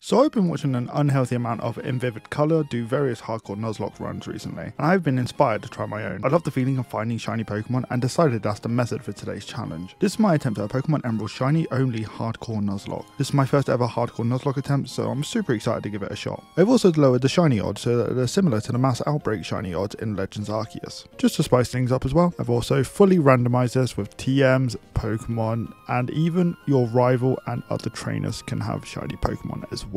So I've been watching an unhealthy amount of Invivid Colour do various hardcore Nuzlocke runs recently, and I've been inspired to try my own. I love the feeling of finding shiny Pokemon and decided that's the method for today's challenge. This is my attempt at a Pokemon Emerald shiny only hardcore Nuzlocke. This is my first ever hardcore Nuzlocke attempt, so I'm super excited to give it a shot. I've also lowered the shiny odds so that they're similar to the Mass Outbreak shiny odds in Legends Arceus. Just to spice things up as well, I've also fully randomized this with TMs, Pokemon, and even your rival and other trainers can have shiny Pokemon as well.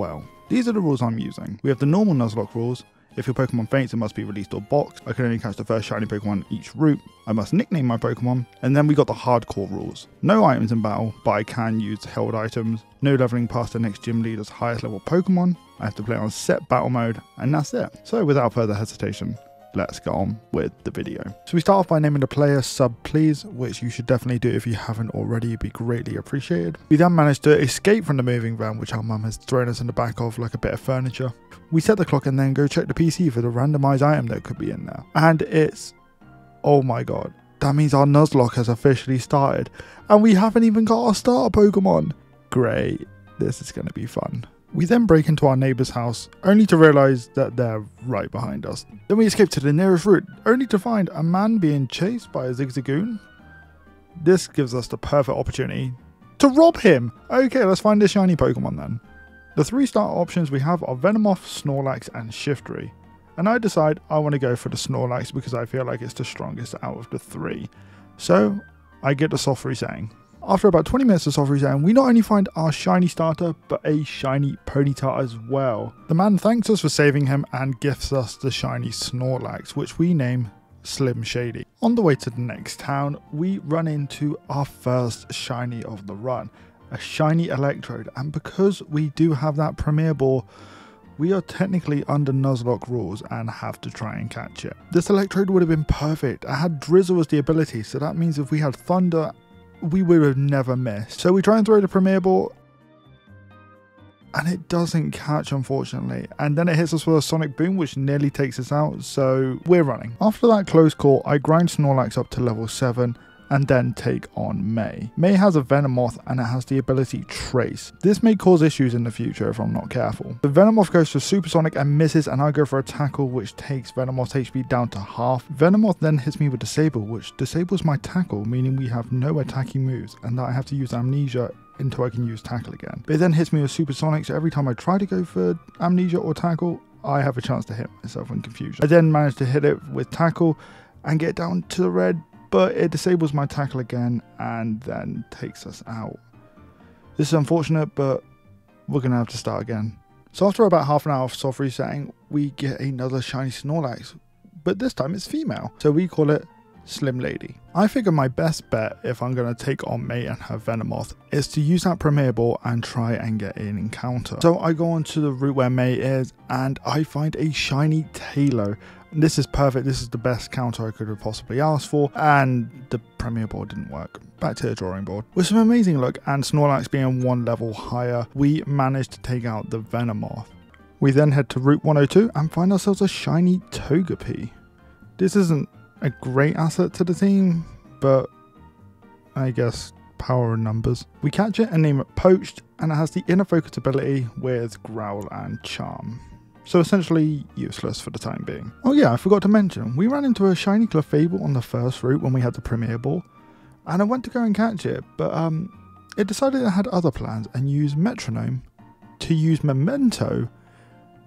These are the rules I'm using. We have the normal Nuzlocke rules. If your Pokemon faints, it must be released or boxed. I can only catch the first shiny Pokemon each route. I must nickname my Pokemon. And then we got the hardcore rules. No items in battle, but I can use held items. No leveling past the next gym leader's highest level Pokemon. I have to play on set battle mode, and that's it. So without further hesitation, let's get on with the video. So we start off by naming the player Sub Please, which you should definitely do if you haven't already. It'd be greatly appreciated. We then managed to escape from the moving van, which our mum has thrown us in the back of like a bit of furniture. We set the clock and then go check the PC for the randomized item that could be in there. And it's, oh my god, that means our Nuzlocke has officially started. And we haven't even got our starter Pokemon. Great, this is going to be fun. We then break into our neighbour's house, only to realise that they're right behind us. Then we escape to the nearest route, only to find a man being chased by a Zigzagoon. This gives us the perfect opportunity to rob him! Okay, let's find this shiny Pokemon then. The three starter options we have are Venomoth, Snorlax and Shiftry. And I decide I want to go for the Snorlax because I feel like it's the strongest out of the three. So, I get the soft resetting. After about 20 minutes of soft resetting, we not only find our shiny starter, but a shiny Ponyta as well. The man thanks us for saving him and gifts us the shiny Snorlax, which we name Slim Shady. On the way to the next town, we run into our first shiny of the run, a shiny Electrode, and because we do have that Premier Ball, we are technically under Nuzlocke rules and have to try and catch it. This Electrode would have been perfect. It had Drizzle as the ability, so that means if we had Thunder, we would have never missed. So we try and throw the Premier Ball, and it doesn't catch, unfortunately. And then it hits us with a Sonic Boom, which nearly takes us out, so we're running. After that close call, I grind Snorlax up to level 7, and then take on May. May has a Venomoth and it has the ability Trace. This may cause issues in the future if I'm not careful. The Venomoth goes for Supersonic and misses, and I go for a Tackle, which takes Venomoth's HP down to half. Venomoth then hits me with Disable, which disables my Tackle, meaning we have no attacking moves and that I have to use Amnesia until I can use Tackle again. But it then hits me with Supersonic, so every time I try to go for Amnesia or Tackle, I have a chance to hit myself in confusion. I then manage to hit it with Tackle and get down to the red, but it disables my Tackle again and then takes us out. This is unfortunate, but we're going to have to start again. So after about half an hour of soft resetting, we get another shiny Snorlax, but this time it's female, so we call it Slim Lady. I figure my best bet if I'm going to take on May and her Venomoth is to use that Premier Ball and try and get an encounter. So I go on to the route where May is and I find a shiny Talo. This is perfect. This is the best counter I could have possibly asked for, and the Premier Ball didn't work. Back to the drawing board. With some amazing luck and Snorlax being one level higher, we managed to take out the Venomoth. We then head to Route 102 and find ourselves a shiny Togepi. This isn't a great asset to the team, but I guess power in numbers. We catch it and name it Poached, and it has the Inner Focus ability with Growl and Charm. So essentially useless for the time being. Oh yeah, I forgot to mention, we ran into a shiny Clefable on the first route when we had the Premier Ball, and I went to go and catch it, but it decided it had other plans and used Metronome to use Memento,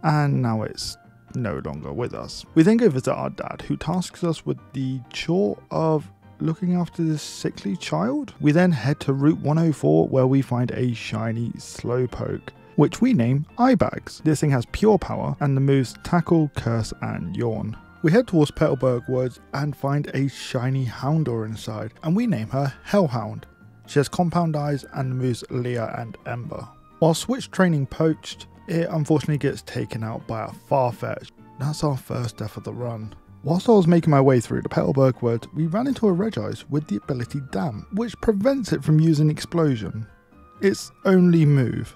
and now it's no longer with us. We then go visit our dad, who tasks us with the chore of looking after this sickly child. We then head to Route 104 where we find a shiny Slowpoke, which we name Eyebags. This thing has pure power and the moves Tackle, Curse and Yawn. We head towards Petalburg Woods and find a shiny Houndour inside, and we name her Hellhound. She has compound eyes and the moves Leah and Ember. While switch training Poached, it unfortunately gets taken out by a Farfetch. That's our first death of the run. Whilst I was making my way through the Petalburg Woods, we ran into a Regice with the ability Damp, which prevents it from using Explosion. Its only move.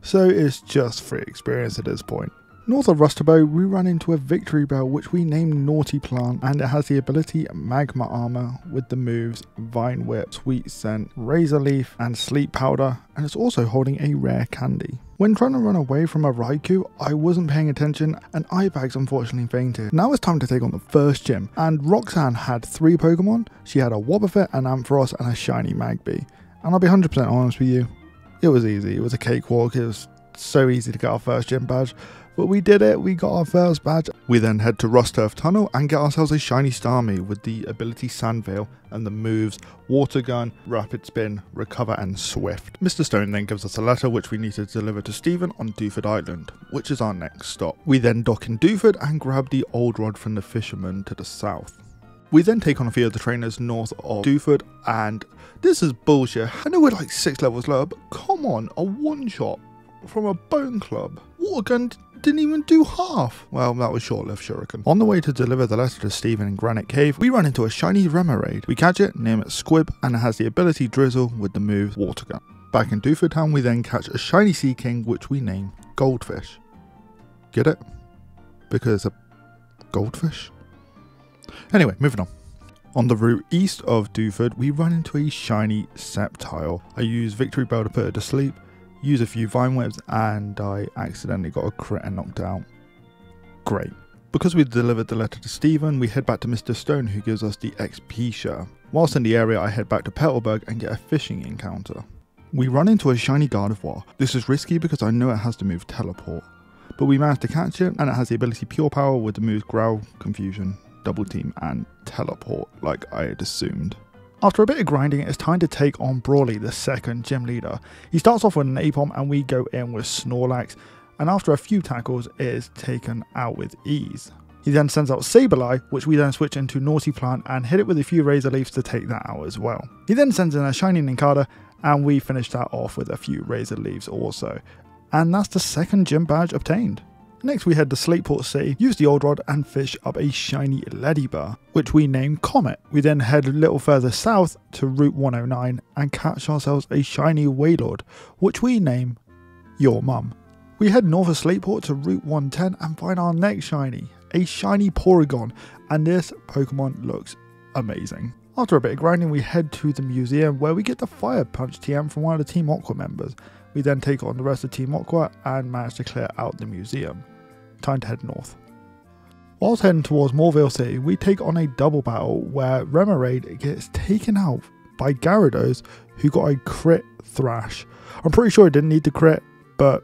So it's just free experience at this point. North of Rustabow, we run into a Victory Bell which we named Naughty Plant, and it has the ability Magma Armor with the moves Vine Whip, Sweet Scent, Razor Leaf and Sleep Powder, and it's also holding a rare candy. When trying to run away from a Raikou, I wasn't paying attention and Ibags unfortunately fainted. Now it's time to take on the first gym, and Roxanne had 3 Pokemon. She had a Wobbuffet, an Ampharos and a shiny Magby. And I'll be 100% honest with you, it was easy, it was a cakewalk, it was so easy to get our first gym badge. But we did it, we got our first badge. We then head to Rust Turf Tunnel and get ourselves a shiny Starmie with the ability Sandveil and the moves Water Gun, Rapid Spin, Recover and Swift. Mr. Stone then gives us a letter which we need to deliver to Stephen on Dewford Island, which is our next stop. We then dock in Dewford and grab the old rod from the fisherman to the south. We then take on a few of the trainers north of Dewford, and this is bullshit. I know we're like 6 levels lower, but come on, a one-shot from a Bone Club. Water Gun didn't even do half. Well, that was short-lived Shuriken. On the way to deliver the letter to Stephen in Granite Cave, we run into a shiny Remoraid. We catch it, name it Squib, and it has the ability Drizzle with the move Water Gun. Back in Dewford Town, we then catch a shiny Sea King, which we name Goldfish. Get it? Because a goldfish? Anyway, moving on. On the route east of Dewford, we run into a shiny Sceptile. I use Victory Bell to put it to sleep, use a few Vine Whips, and I accidentally got a crit and knocked out. Great. Because we delivered the letter to Stephen, we head back to Mr. Stone, who gives us the XP share. Whilst in the area, I head back to Petalburg and get a fishing encounter. We run into a shiny Gardevoir. This is risky because I know it has to move Teleport, but we managed to catch it, and it has the ability Pure Power with the moves Growl, Confusion, Double Team and Teleport, like I had assumed. After a bit of grinding, it's time to take on Brawley, the second gym leader. He starts off with an Napalm and we go in with Snorlax, and after a few tackles it is taken out with ease. He then sends out Sableye, which we then switch into Naughty Plant and hit it with a few Razor Leafs to take that out as well. He then sends in a shiny Nincada and we finish that off with a few Razor Leaves also. And that's the second gym badge obtained. Next we head to Slateport City, use the old rod and fish up a shiny Ladybird, which we name Comet. We then head a little further south to Route 109 and catch ourselves a shiny Wailord, which we name Your Mum. We head north of Slateport to Route 110 and find our next shiny, a shiny Porygon, and this Pokemon looks amazing. After a bit of grinding, we head to the museum where we get the Fire Punch TM from one of the Team Aqua members. We then take on the rest of Team Aqua and manage to clear out the museum. Time to head north. Whilst heading towards Morville City, we take on a double battle where Remoraid gets taken out by Gyarados, who got a crit Thrash. I'm pretty sure it didn't need the crit, but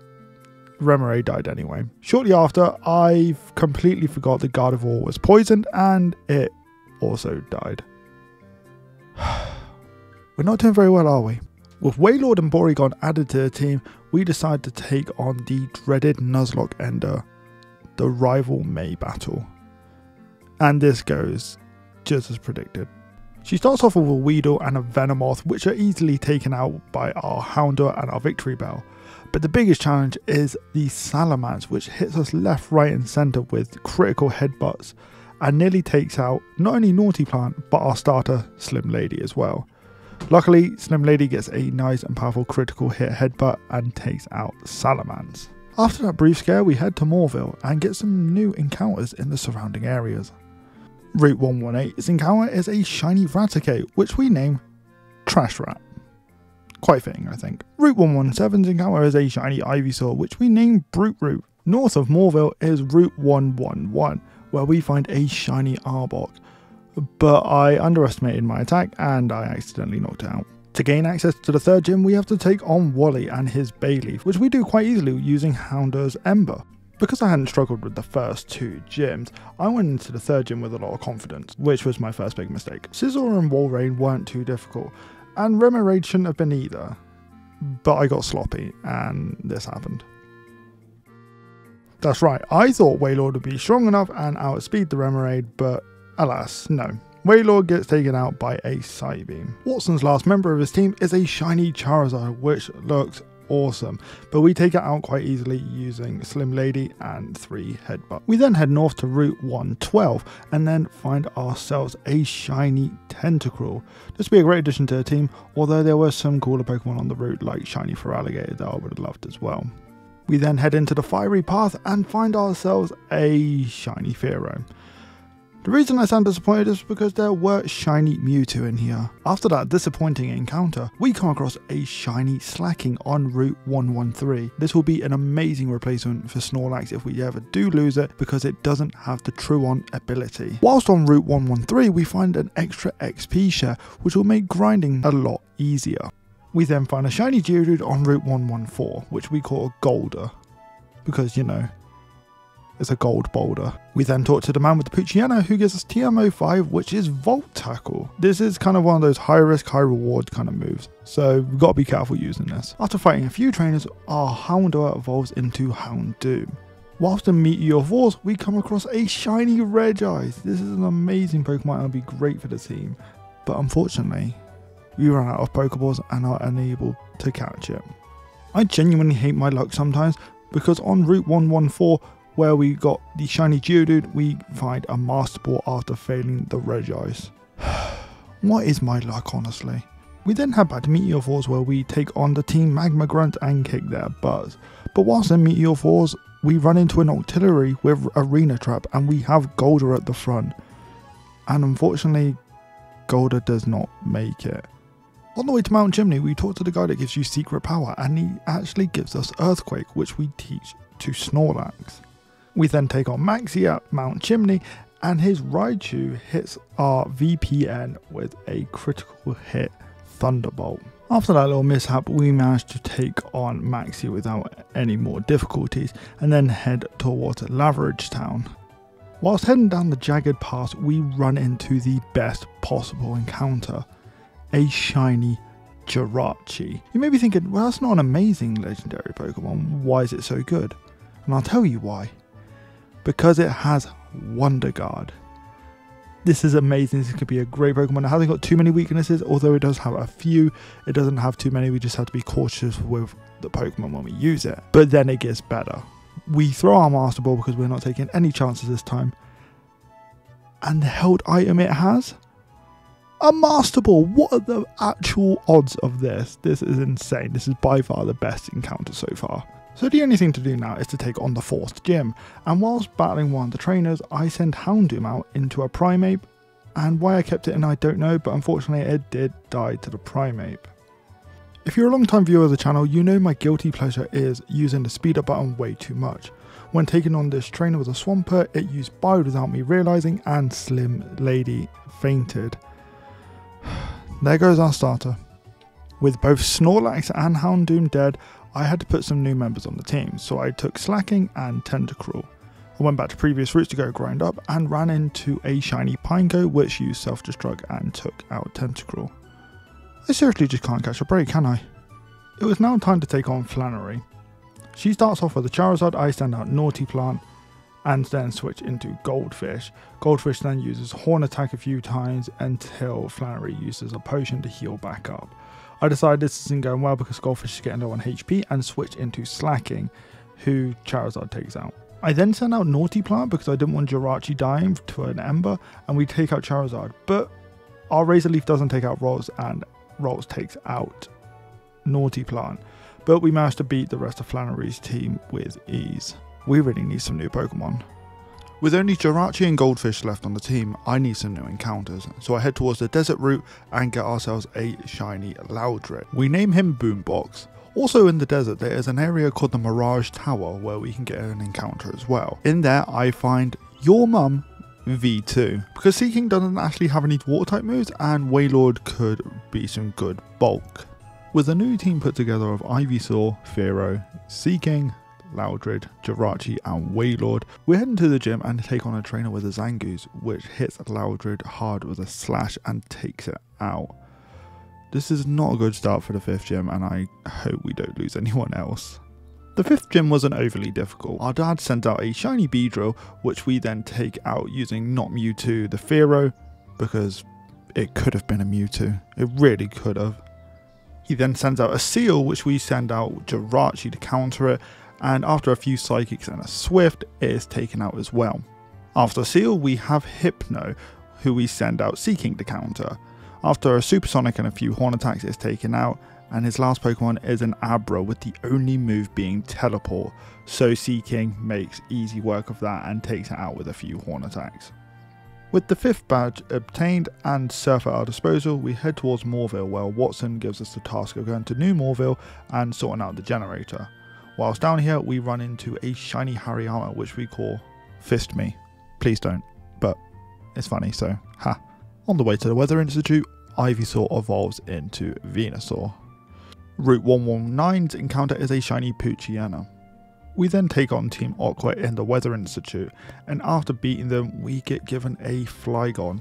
Remoraid died anyway. Shortly after, I completely forgot that Gardevoir was poisoned and it also died. We're not doing very well, are we? With Wailord and Porygon added to the team, we decide to take on the dreaded Nuzlocke Ender, the rival May battle. And this goes just as predicted. She starts off with a Weedle and a Venomoth, which are easily taken out by our Houndour and our Victory Bell. But the biggest challenge is the Salamence, which hits us left, right and centre with critical headbutts and nearly takes out not only Naughty Plant but our starter Slim Lady as well. Luckily, Slim Lady gets a nice and powerful critical hit headbutt and takes out Salamence. After that brief scare, we head to Morville and get some new encounters in the surrounding areas. Route 118's encounter is a shiny Raticate, which we name Trash Rat. Quite fitting, I think. Route 117's encounter is a shiny Ivysaur, which we name Brute Root. North of Morville is Route 111, where we find a shiny Arbok. But I underestimated my attack and I accidentally knocked it out. To gain access to the third gym, we have to take on Wally and his Bayleaf, which we do quite easily using Houndour's Ember. Because I hadn't struggled with the first 2 gyms, I went into the third gym with a lot of confidence, which was my first big mistake. Scizor and Walrein weren't too difficult, and Remoraid shouldn't have been either. But I got sloppy, and this happened. That's right, I thought Wailord would be strong enough and outspeed the Remoraid, but alas, no. Wailord gets taken out by a Psybeam. Watson's last member of his team is a shiny Charizard, which looks awesome, but we take it out quite easily using Slim Lady and 3 Headbutt. We then head north to Route 112 and then find ourselves a shiny Tentacruel. This would be a great addition to the team, although there were some cooler Pokemon on the route like shiny Feraligatr that I would have loved as well. We then head into the fiery path and find ourselves a shiny Fearow. The reason I sound disappointed is because there were shiny Mewtwo in here. After that disappointing encounter, we come across a shiny Slacking on Route 113. This will be an amazing replacement for Snorlax if we ever do lose it, because it doesn't have the Truon ability. Whilst on Route 113, we find an extra XP share, which will make grinding a lot easier. We then find a shiny Geodude on Route 114, which we call a Golder, because, you know, it's a gold boulder. We then talk to the man with the Poochyena, who gives us TM05, which is Volt Tackle. This is kind of one of those high risk, high reward kind of moves, so we've got to be careful using this. After fighting a few trainers, our Houndour evolves into Houndoom. Whilst in Meteor Force, we come across a shiny Regis. This is an amazing Pokemon and will be great for the team, but unfortunately, we run out of Pokeballs and are unable to catch it. I genuinely hate my luck sometimes, because on Route 114, where we got the shiny Geodude, we find a Master Ball after failing the Regis. What is my luck, honestly? We then head back to Meteor Force, where we take on the Team Magma Grunt and kick their butts. But whilst in Meteor Force, we run into an Octillery with Arena Trap, and we have Golder at the front. And unfortunately, Golder does not make it. On the way to Mount Chimney, we talk to the guy that gives you secret power, and he actually gives us Earthquake, which we teach to Snorlax. We then take on Maxie at Mount Chimney, and his Raichu hits our VPN with a critical hit Thunderbolt. After that little mishap, we managed to take on Maxie without any more difficulties, and then head towards Laveridge Town. Whilst heading down the jagged pass, we run into the best possible encounter, a shiny Jirachi. You may be thinking, well, that's not an amazing legendary Pokemon, why is it so good? And I'll tell you why. Because it has Wonder Guard. This is amazing. This could be a great Pokemon. It hasn't got too many weaknesses, although it does have a few. It doesn't have too many. We just have to be cautious with the Pokemon when we use it. But then it gets better. We throw our Master Ball because we're not taking any chances this time. And the held item it has? A Master Ball. What are the actual odds of this? This is insane. This is by far the best encounter so far. So the only thing to do now is to take on the 4th gym, and whilst battling one of the trainers, I send Houndoom out into a Primeape, and why I kept it in I don't know, but unfortunately it did die to the Primeape. If you're a long time viewer of the channel, you know my guilty pleasure is using the speed up button way too much. When taking on this trainer with a Swampert, it used Bide without me realising, and Slim Lady fainted. There goes our starter. With both Snorlax and Houndoom dead, I had to put some new members on the team, so I took Slacking and Tentacruel. I went back to previous routes to go grind up and ran into a shiny Pineco which used self-destruct and took out Tentacruel. I seriously just can't catch a break, can I? It was now time to take on Flannery. She starts off with a Charizard, I send out Naughty Plant, and then switch into Goldfish. Goldfish then uses Horn Attack a few times until Flannery uses a potion to heal back up. I decided this isn't going well because Goldfish is getting low on HP and switch into Slacking, who Charizard takes out. I then send out Naughty Plant because I didn't want Jirachi dying to an Ember, and we take out Charizard, but our Razor Leaf doesn't take out Rolls, and Rolls takes out Naughty Plant, but we managed to beat the rest of Flannery's team with ease. We really need some new Pokemon. With only Jirachi and Goldfish left on the team, I need some new encounters, so I head towards the desert route and get ourselves a shiny Loudred. We name him Boombox. Also in the desert there is an area called the Mirage Tower where we can get an encounter as well. In there I find Your Mum V2, because Seaking doesn't actually have any water type moves and Wailord could be some good bulk. With a new team put together of Ivysaur, Fearow, Seaking, Loudred, Jirachi and Wailord, we're heading to the gym and take on a trainer with a Zangoose which hits Loudred hard with a slash and takes it out. This is not a good start for the 5th gym and I hope we don't lose anyone else. The 5th gym wasn't overly difficult. Our dad sent out a shiny Beedrill which we then take out using not Mewtwo the Fearow, because it could have been a Mewtwo, it really could have. He then sends out a Seal which we send out Jirachi to counter it, and after a few Psychics and a Swift, it is taken out as well. After Seal, we have Hypno, who we send out Seaking to counter. After a Supersonic and a few Horn Attacks, it's taken out, and his last Pokemon is an Abra with the only move being Teleport, so Seaking makes easy work of that and takes it out with a few horn attacks. With the 5th badge obtained and Surf at our disposal, we head towards Moorville, where Watson gives us the task of going to New Moorville and sorting out the generator. Whilst down here we run into a shiny Hariyama which we call Fist Me. Please don't, but it's funny, so ha. On the way to the Weather Institute, Ivysaur evolves into Venusaur. Route 119's encounter is a shiny Poochyena. We then take on Team Aqua in the Weather Institute, and after beating them we get given a Flygon,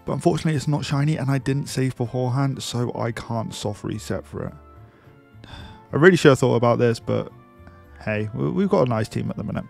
but unfortunately it's not shiny and I didn't save beforehand, so I can't soft reset for it. I really should have thought about this, but hey, we've got a nice team at the minute.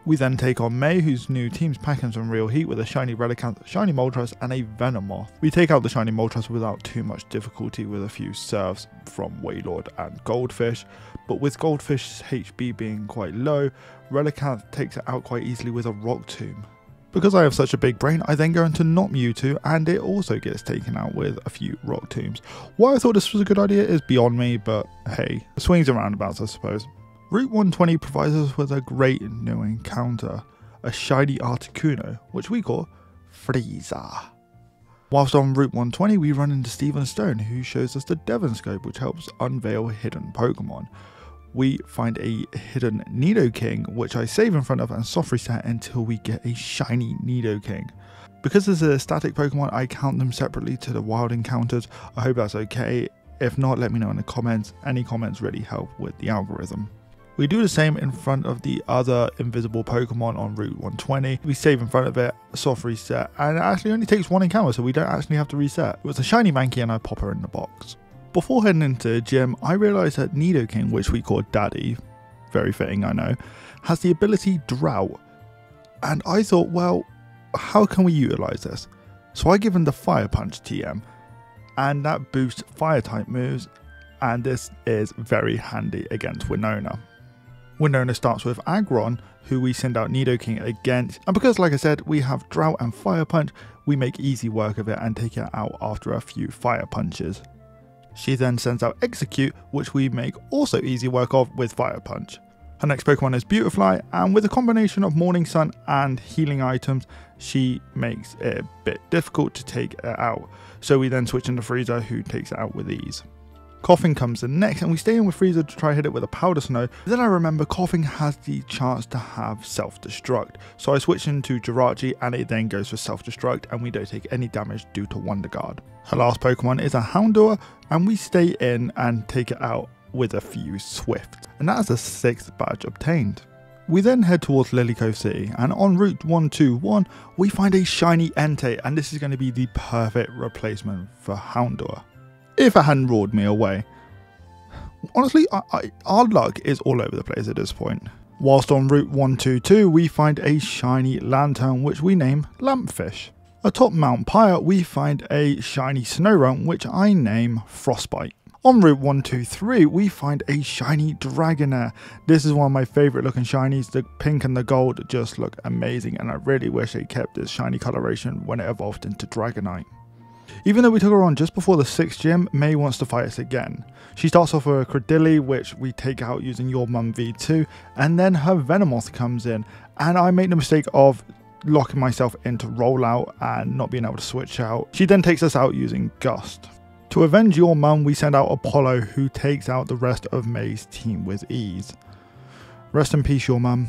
We then take on May, whose new team's packing some real heat with a shiny Relicanth, shiny Moltres and a Venomoth. We take out the shiny Moltres without too much difficulty with a few serves from Wailord and Goldfish, but with Goldfish's HB being quite low, Relicanth takes it out quite easily with a Rock Tomb. Because I have such a big brain, I then go into Not Mewtwo and it also gets taken out with a few Rock Tombs. Why I thought this was a good idea is beyond me, but hey, swings and roundabouts I suppose. Route 120 provides us with a great new encounter, a shiny Articuno, which we call Frieza. Whilst on Route 120 we run into Stephen Stone, who shows us the Devon Scope, which helps unveil hidden Pokemon. We find a hidden Nidoking, which I save in front of and soft reset until we get a shiny Nidoking. Because this is a static Pokemon, I count them separately to the wild encounters. I hope that's okay. If not, let me know in the comments. Any comments really help with the algorithm. We do the same in front of the other invisible Pokemon on Route 120. We save in front of it, soft reset, and it actually only takes one encounter, so we don't actually have to reset. It was a shiny Mankey and I pop her in the box. Before heading into the gym, I realised that Nidoking, which we call Daddy, very fitting I know, has the ability Drought. And I thought, well, how can we utilise this? So I give him the Fire Punch TM, and that boosts fire type moves, and this is very handy against Winona. Winona starts with Aggron, who we send out Nidoking against, and because like I said we have Drought and Fire Punch, we make easy work of it and take it out after a few Fire Punches. She then sends out Execute, which we make also easy work of with Fire Punch. Her next Pokemon is Beautifly, and with a combination of Morning Sun and healing items, she makes it a bit difficult to take it out, so we then switch into Frieza, who takes it out with ease. Coughing comes in next, and we stay in with Frieza to try hit it with a Powder Snow. Then I remember Coughing has the chance to have Self-Destruct, so I switch into Jirachi and it then goes for Self-Destruct and we don't take any damage due to Wonder Guard. Her last Pokemon is a Houndour and we stay in and take it out with a few Swift, and that is the 6th badge obtained. We then head towards Lily Cove City, and on Route 121 we find a shiny Entei, and this is going to be the perfect replacement for Houndour, if it hadn't roared me away. Honestly, our luck is all over the place at this point. Whilst on Route 122 we find a shiny Lantern, which we name Lampfish. Atop Mount Pyre we find a shiny Snorunt, which I name Frostbite. On Route 123 we find a shiny Dragonair. This is one of my favourite looking shinies. The pink and the gold just look amazing, and I really wish they kept this shiny coloration when it evolved into Dragonite. Even though we took her on just before the 6th gym, May wants to fight us again. She starts off with a Credilli, which we take out using Your Mum V2, and then her Venomoth comes in, and I make the mistake of locking myself into Rollout and not being able to switch out. She then takes us out using Gust. To avenge Your Mum, we send out Apollo, who takes out the rest of May's team with ease. Rest in peace, Your Mum.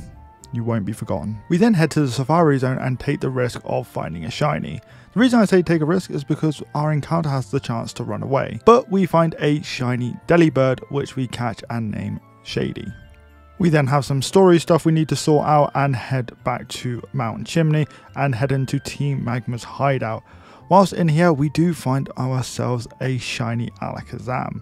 You won't be forgotten. We then head to the Safari Zone and take the risk of finding a shiny. The reason I say take a risk is because our encounter has the chance to run away, but we find a shiny Delibird, which we catch and name Shady. We then have some story stuff we need to sort out and head back to Mountain Chimney and head into Team Magma's hideout. Whilst in here we do find ourselves a shiny Alakazam.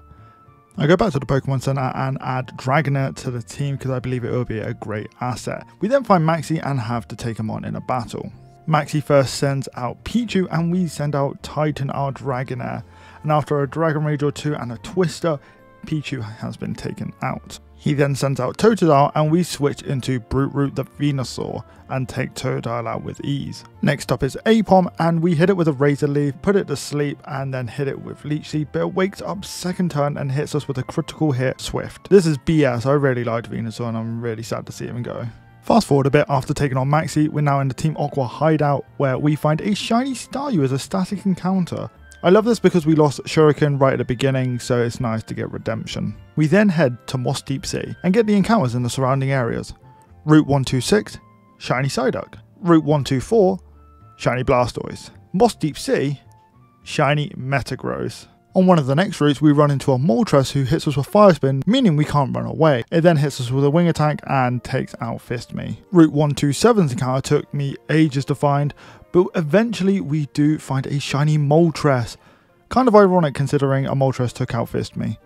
I go back to the Pokemon Center and add Dragonair to the team because I believe it will be a great asset. We then find Maxie and have to take him on in a battle. Maxie first sends out Pichu and we send out Titan, our Dragonair. And after a Dragon Rage or two and a Twister, Pichu has been taken out. He then sends out Totodile and we switch into Brute Root the Venusaur and take Totodile out with ease. Next up is Apom and we hit it with a Razor Leaf, put it to sleep and then hit it with Leech Seed, but it wakes up second turn and hits us with a critical hit Swift. This is BS, I really liked Venusaur and I'm really sad to see him go. Fast forward a bit, after taking on Maxi, we're now in the Team Aqua hideout where we find a shiny Staryu as a static encounter. I love this because we lost Shuriken right at the beginning, so it's nice to get redemption. We then head to Moss Deep Sea and get the encounters in the surrounding areas. Route 126, shiny Psyduck. Route 124, shiny Blastoise. Moss Deep Sea, shiny Metagross. On one of the next routes, we run into a Moltres who hits us with Fire Spin, meaning we can't run away. It then hits us with a Wing Attack and takes out Fist Me. Route 127's encounter took me ages to find, but eventually we do find a shiny Moltres. Kind of ironic considering a Moltres took out Fist Me.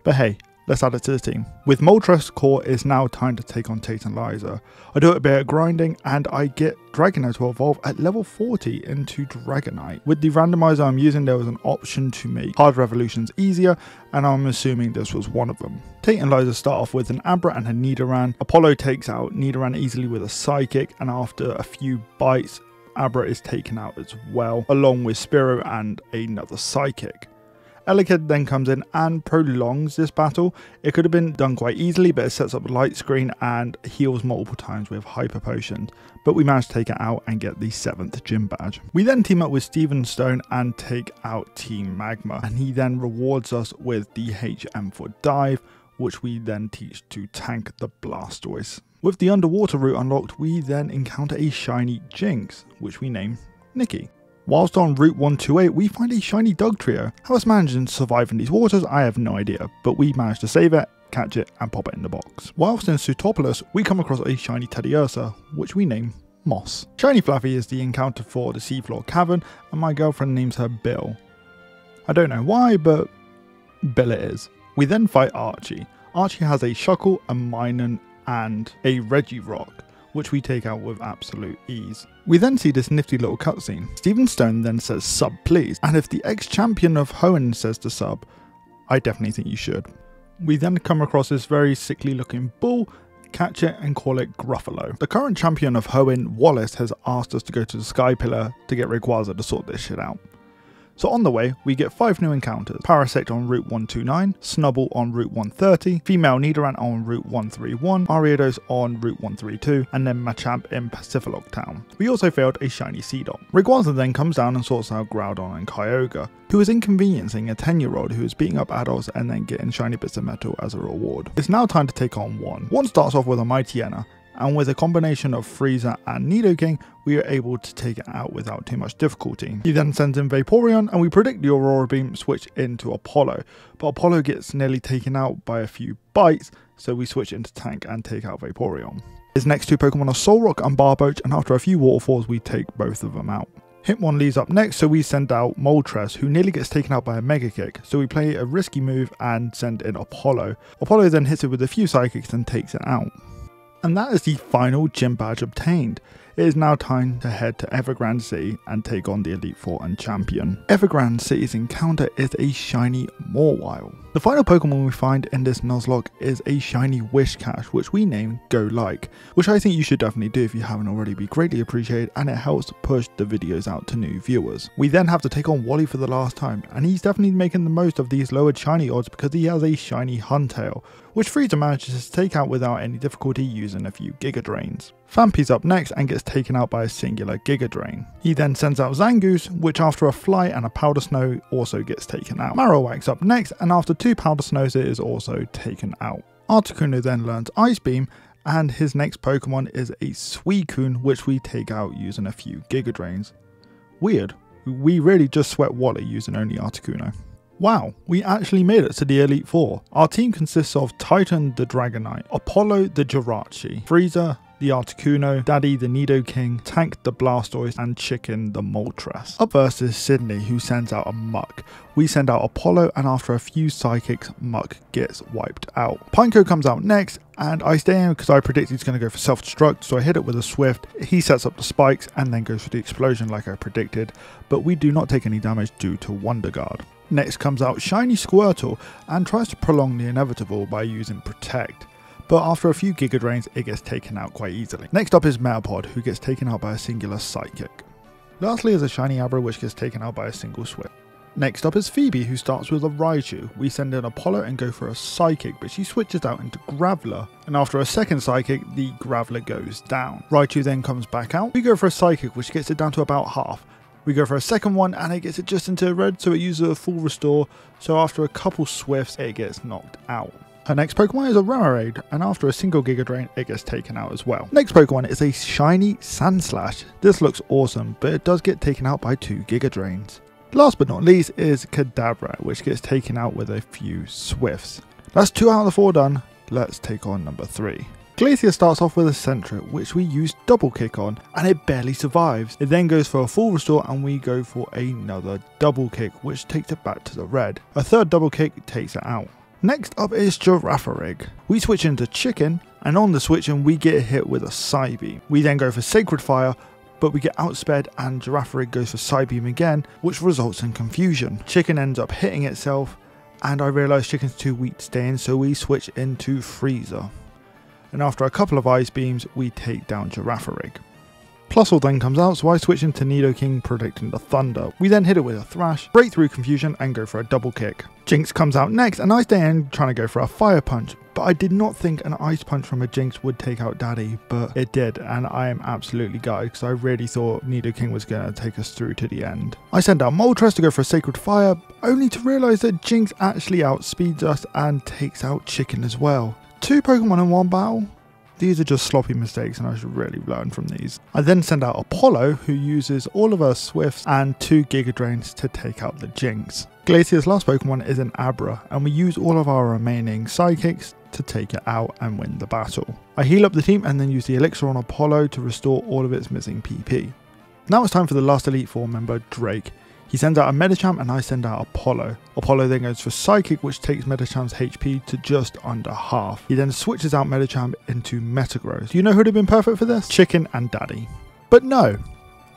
But hey, let's add it to the team. With Moltres core, it's now time to take on Titanizer. I do a bit of grinding and I get Dragonite to evolve at level 40 into Dragonite. With the randomizer I'm using, there was an option to make hard revolutions easier, and I'm assuming this was one of them. Titanizer start off with an Abra and a Nidoran. Apollo takes out Nidoran easily with a Psychic, and after a few bites, Abra is taken out as well, along with Spearow and another Psychic. Elekid then comes in and prolongs this battle. It could have been done quite easily, but it sets up a light screen and heals multiple times with Hyper Potions. But we managed to take it out and get the 7th gym badge. We then team up with Steven Stone and take out Team Magma, and he then rewards us with the HM for Dive, which we then teach to tank the Blastoise. With the underwater route unlocked, we then encounter a shiny Jinx, which we name Nikki. Whilst on Route 128, we find a shiny Dugtrio. How it's managing to survive in these waters, I have no idea, but we managed to save it, catch it, and pop it in the box. Whilst in Sutopolis, we come across a shiny Teddiursa, which we name Moss. Shiny Fluffy is the encounter for the Seafloor Cavern, and my girlfriend names her Bill. I don't know why, but Bill it is. We then fight Archie. Archie has a Shuckle, a Minun, and a Regirock, which we take out with absolute ease. We then see this nifty little cutscene. Steven Stone then says sub please, and if the ex-champion of Hoenn says to sub, I definitely think you should. We then come across this very sickly looking bull, catch it and call it Gruffalo. The current champion of Hoenn, Wallace, has asked us to go to the Sky Pillar to get Rayquaza to sort this shit out. So on the way, we get 5 new encounters. Parasect on Route 129, Snubbull on Route 130, Female Nidoran on Route 131, Ariados on Route 132, and then Machamp in Pacifilok Town. We also failed a shiny Seedot. Rayquaza then comes down and sorts out Groudon and Kyogre, who is inconveniencing a 10-year-old who is beating up adults and then getting shiny bits of metal as a reward. It's now time to take on One. One starts off with a Mightyena, and with a combination of Frieza and Nidoking, we are able to take it out without too much difficulty. He then sends in Vaporeon, and we predict the Aurora Beam switch into Apollo, but Apollo gets nearly taken out by a few bites, so we switch into Tank and take out Vaporeon. His next 2 Pokemon are Solrock and Barboach, and after a few waterfalls we take both of them out. Hitmonlee's up next, so we send out Moltres, who nearly gets taken out by a Mega Kick, so we play a risky move and send in Apollo. Apollo then hits it with a few Psychics and takes it out. And that is the final gym badge obtained. It is now time to head to Evergrande City and take on the Elite Four and Champion. Evergrande City's encounter is a shiny Mawile. The final Pokemon we find in this Nuzlocke is a shiny Whiscash, which we name Go Like, which I think you should definitely do if you haven't already. Be greatly appreciated, and it helps push the videos out to new viewers. We then have to take on Wally for the last time, and he's definitely making the most of these lowered shiny odds because he has a shiny Huntail, which Frieza manages to take out without any difficulty using a few Giga Drains. Phanpy's up next and gets taken out by a singular Giga Drain. He then sends out Zangoose, which after a Fly and a Powder Snow also gets taken out. Marowak's up next, and after 2 Powder Snows it is also taken out. Articuno then learns Ice Beam, and his next Pokemon is a Suicune, which we take out using a few Giga Drains. Weird, we really just sweat Wally using only Articuno. Wow, we actually made it to the Elite Four. Our team consists of Titan the Dragonite, Apollo the Jirachi, Frieza the Articuno, Daddy the Nidoking, Tank the Blastoise, and Chicken the Moltres. Up first is Sydney, who sends out a Muck. We send out Apollo, and after a few Psychics, Muck gets wiped out. Pineco comes out next, and I stay in because I predict he's going to go for self-destruct, so I hit it with a Swift. He sets up the spikes and then goes for the explosion like I predicted, but we do not take any damage due to Wonder Guard. Next comes out Shiny Squirtle and tries to prolong the inevitable by using Protect. but after a few Giga Drains it gets taken out quite easily. Next up is Metapod, who gets taken out by a singular Psychic. Lastly is a shiny Abra, which gets taken out by a single Swift. Next up is Phoebe, who starts with a Raichu. We send in Apollo and go for a Psychic, but she switches out into Graveler, and after a second Psychic, the Graveler goes down. Raichu then comes back out. We go for a Psychic, which gets it down to about half. We go for a second one, and it gets it just into red, so it uses a full restore, so after a couple Swifts, it gets knocked out. Her next Pokemon is a Remoraid, and after a single Giga Drain, it gets taken out as well. Next Pokemon is a shiny Sandslash. This looks awesome, but it does get taken out by 2 Giga Drains. Last but not least is Kadabra, which gets taken out with a few Swifts. That's 2 out of the 4 done. Let's take on number 3. Glacier starts off with a Sentret, which we use Double Kick on, and it barely survives. It then goes for a full restore, and we go for another Double Kick, which takes it back to the red. A third Double Kick takes it out. Next up is Girafarig. We switch into Chicken, and on the switching we get hit with a Psybeam. We then go for Sacred Fire, but we get outsped and Girafarig goes for Psybeam again, which results in confusion. Chicken ends up hitting itself, and I realise Chicken's too weak to stay in, so we switch into Freezer. And after a couple of Ice Beams, we take down Girafarig. Plusle then comes out, so I switch into Nidoking, predicting the Thunder. We then hit it with a Thrash, break through confusion, and go for a Double Kick. Jinx comes out next, and I stay in trying to go for a Fire Punch, but I did not think an Ice Punch from a Jinx would take out Daddy, but it did, and I am absolutely gutted because I really thought Nidoking was going to take us through to the end. I send out Moltres to go for a Sacred Fire, only to realise that Jinx actually outspeeds us and takes out Chicken as well. 2 Pokemon in one battle? These are just sloppy mistakes and I should really learn from these. I then send out Apollo, who uses all of our Swifts and 2 Giga Drains to take out the Jinx. Glacier's last Pokemon is an Abra, and we use all of our remaining Psychics to take it out and win the battle. I heal up the team and then use the Elixir on Apollo to restore all of its missing PP. Now it's time for the last Elite Four member, Drake. He sends out a Medicham and I send out Apollo. Apollo then goes for Psychic, which takes Medicham's HP to just under half. He then switches out Medicham into Metagross. Do you know who would have been perfect for this? Chicken and Daddy. But no,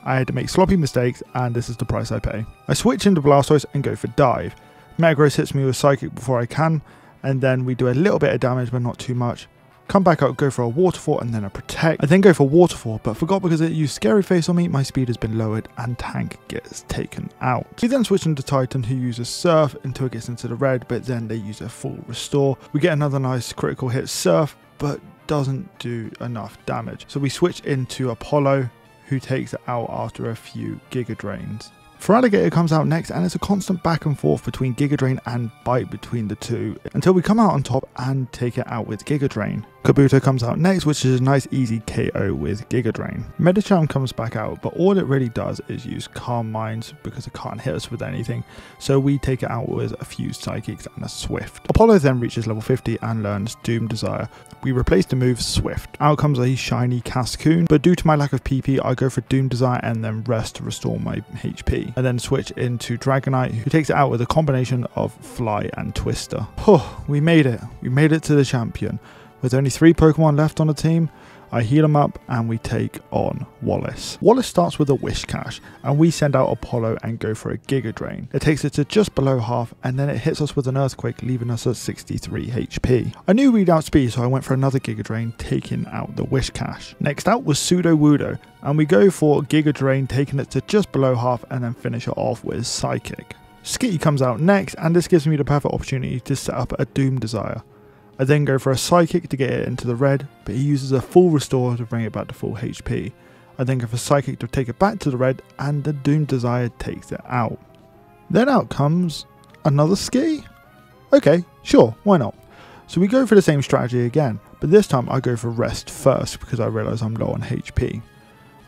I had to make sloppy mistakes and this is the price I pay. I switch into Blastoise and go for Dive. Metagross hits me with Psychic before I can, and then we do a little bit of damage but not too much. Come back out, go for a Waterfall and then a Protect. I then go for Waterfall, but forgot because it used Scary Face on me, my speed has been lowered and Tank gets taken out. We then switch into Titan, who uses Surf until it gets into the red, but then they use a full restore. We get another nice critical hit Surf, but doesn't do enough damage. So we switch into Apollo, who takes it out after a few Giga Drains. Feraligatr comes out next, and it's a constant back and forth between Giga Drain and Bite between the two, until we come out on top and take it out with Giga Drain. Kabuto comes out next, which is a nice easy KO with Giga Drain. Medicham comes back out, but all it really does is use Calm Minds because it can't hit us with anything, so we take it out with a few Psychics and a Swift. Apollo then reaches level 50 and learns Doom Desire. We replace the move Swift. Out comes a shiny Cascoon, but due to my lack of PP, I go for Doom Desire and then rest to restore my HP. I then switch into Dragonite, who takes it out with a combination of Fly and Twister. We made it. We made it to the champion. With only 3 Pokemon left on the team, I heal him up and we take on Wallace. Wallace starts with a Whiscash and we send out Apollo and go for a Giga Drain. It takes it to just below half and then it hits us with an Earthquake, leaving us at 63 HP. I knew we'd outspeed, so I went for another Giga Drain, taking out the Whiscash. Next out was Sudowoodo and we go for Giga Drain, taking it to just below half and then finish it off with Psychic. Skitty comes out next and this gives me the perfect opportunity to set up a Doom Desire. I then go for a Psychic to get it into the red, but he uses a full restore to bring it back to full HP. I then go for Psychic to take it back to the red, and the Doom Desire takes it out. Then out comes another Skitty? Okay, sure, why not? So we go for the same strategy again, but this time I go for Rest first because I realise I'm low on HP.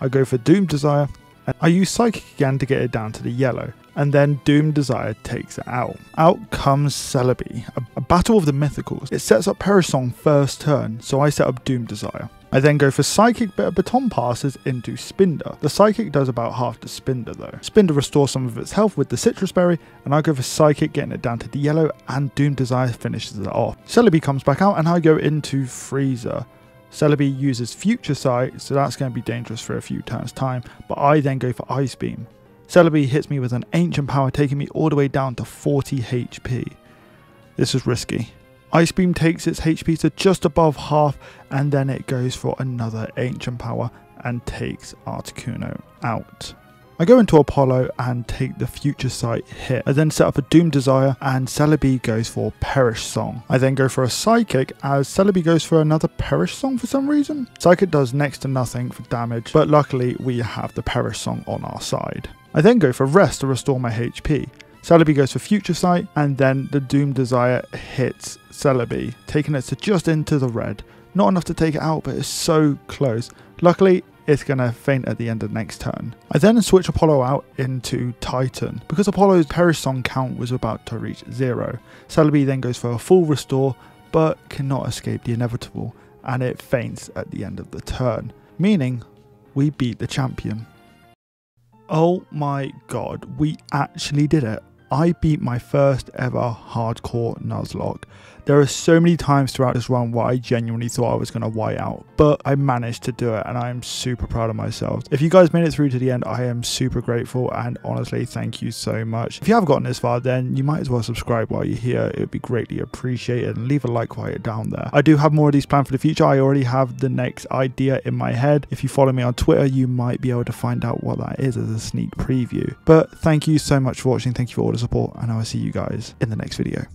I go for Doom Desire, and I use Psychic again to get it down to the yellow. And then Doom Desire takes it out. Out comes Celebi, a battle of the mythicals. It sets up Perisong first turn, so I set up Doom Desire. I then go for Psychic, but a Baton passes into Spinder. The Psychic does about half the Spinder though. Spinder restores some of its health with the Citrus Berry, and I go for Psychic, getting it down to the yellow, and Doom Desire finishes it off. Celebi comes back out, and I go into Freezer. Celebi uses Future Sight, so that's going to be dangerous for a few turns time, but I then go for Ice Beam. Celebi hits me with an Ancient Power, taking me all the way down to 40 HP. This is risky. Ice Beam takes its HP to just above half, and then it goes for another Ancient Power and takes Articuno out. I go into Apollo and take the Future Sight hit. I then set up a Doom Desire and Celebi goes for Perish Song. I then go for a Psychic as Celebi goes for another Perish Song for some reason. Psychic does next to nothing for damage, but luckily we have the Perish Song on our side. I then go for Rest to restore my HP. Celebi goes for Future Sight and then the Doom Desire hits Celebi, taking it to just into the red. Not enough to take it out, but it's so close. Luckily, it's going to faint at the end of next turn. I then switch Apollo out into Titan. Because Apollo's Perish Song count was about to reach 0, Celebi then goes for a full restore, but cannot escape the inevitable, and it faints at the end of the turn, meaning we beat the champion. Oh my god, we actually did it. I beat my first ever hardcore Nuzlocke. There are so many times throughout this run where I genuinely thought I was going to white out, but I managed to do it and I am super proud of myself. If you guys made it through to the end, I am super grateful and honestly thank you so much. If you have gotten this far, then you might as well subscribe while you're here. It would be greatly appreciated, and leave a like while you're down there. I do have more of these planned for the future. I already have the next idea in my head. If you follow me on Twitter, you might be able to find out what that is as a sneak preview. But thank you so much for watching. Thank you for all the support, and I will see you guys in the next video.